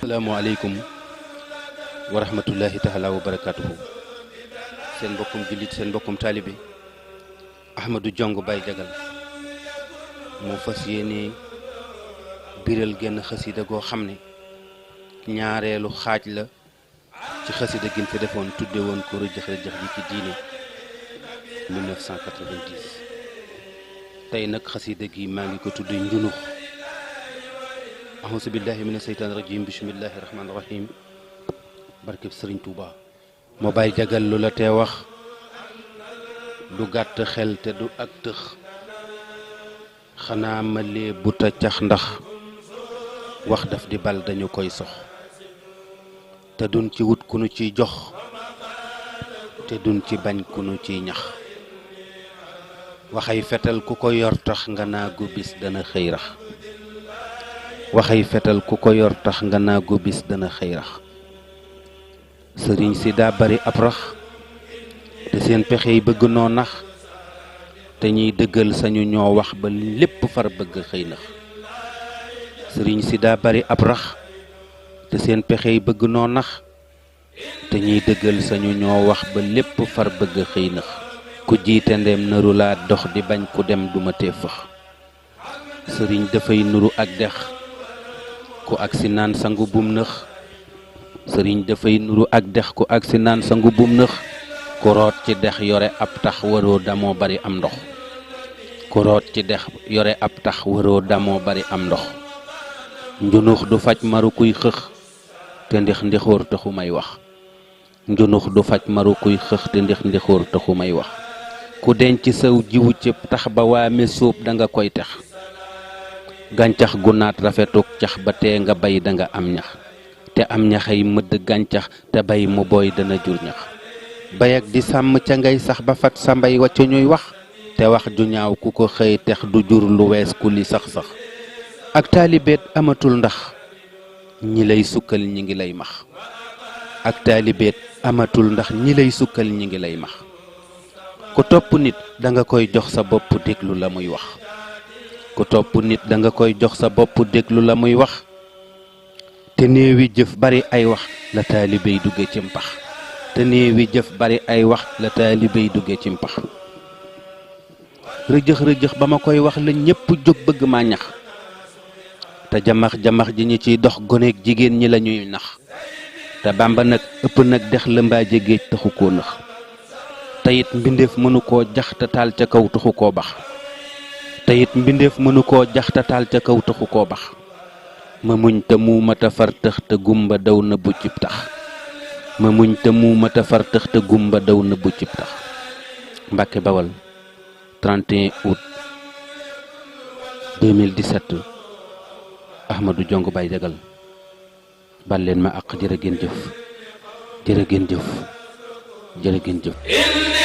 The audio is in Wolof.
asalaamaaleykum wa rahmatullahi taala wa barakatuhu. seen mbokkum jullit seen mbokkum taalibe Ahmadou Diongue Baye Diagal moo fas yéene biral genn xasida goo xam ne ñaareelu xaaj la ci xasida gin fi defoon tudde woon ko rëjëx rëjëx ji ci diine 1990. tey nag xasida gi maa ngi ko tudde njunux. ahousu billahi mina seytaani rajim bismillahi rahmaani rahim. barkeb sëriñ Tuuba moo Baye Diagal lu la tee wax du gàtt xel te du ak tëx xanaa ma lee buta cax ndax wax daf di bal dañu koy sox te duñ ci wut ku nu ciy jox te duñ ci bañ ku nu ciy ñax waxay fetal ku ko yor tax nga naa gu bis dana xëy rax waxay fetal ku ko yor tax nga naa gu bis dana xëy rax sëriñ si daa bari ab rax te seen pexe yi bëgg noo nax te ñuy dëggal sañu ñoo wax ba lépp far bëgg xëy nax sëriñ si daa bari ab rax te seen pexe yi bëgg noo nax te ñuy dëggal sañu ñoo wax ba lépp far bëgg xëy nax ku jiite ndem naru laa dox di bañ ku dem duma tee fëx sëriñ dafay nuru ak dex ku agsi naan sangu bum nëx sëriñ dafay nuru ak dex ku agsi naan sangu bum nëx ku root ci dex yore ab tax waroo damoo bari am ndox ku root ci dex yore ab tax waroo damoo bari am ndox njunux du faj maru kuy xëx te ndix ndixóor taxu may wax njunux du faj maru kuy xëx te ndix ndixóor taxu may wax ku denc saw jiwu ci tax ba waame sóob danga koy tex gàncax gu naat rafetuk cax ba tee nga bay danga am ñax te am ñaxay mëdd gàncax te bay mu booy dana jur ñax bayak di sàmm ca ngay sax ba fat sa mbay wacca ñuy wax te wax ju ñaaw ku ko xëy tex du jur lu wees ku li sax-sax ak taalibeet amatul ndax ñi lay sukkal ñi ngi lay max ak taalibeet amatul ndax ñi lay sukkal ñi ngi lay max ku topp nit danga koy jox sa bopp déglu la muy wax ku topp nit danga koy jox sa bopp déglu la muy wax te néewi jëf bari ay wax la taalibey dugge ci mpax te néewi jëf bari ay wax la taalibey dugge ci mpax rëjëx rëjëx ba ma koy wax la ñépp jóg bëgg maa ñax te jamax-jamax ji ñi ciy dox goneeg jigéen ñi lañuy nax te Bàmba nag ëpp nag dex la mbaaje géej taxu koo nëx te it mbindeef mënu koo jax te taal ca kaw taxu koo bax te it mbindeef mënu koo jax te taal ca kaw taxu koo bax ma muñ te muumata far tëx te gumba daw na bu cib tax ma muñ te muumata far tëx te gumba daw na bu cib tax. Mbàkke Bawal 31 août 2017. Ahmadou Diongue Baye Diagal bal leen ma àq jërë ngeen jëf jërë ngeen jëf jërë ngeen jëf.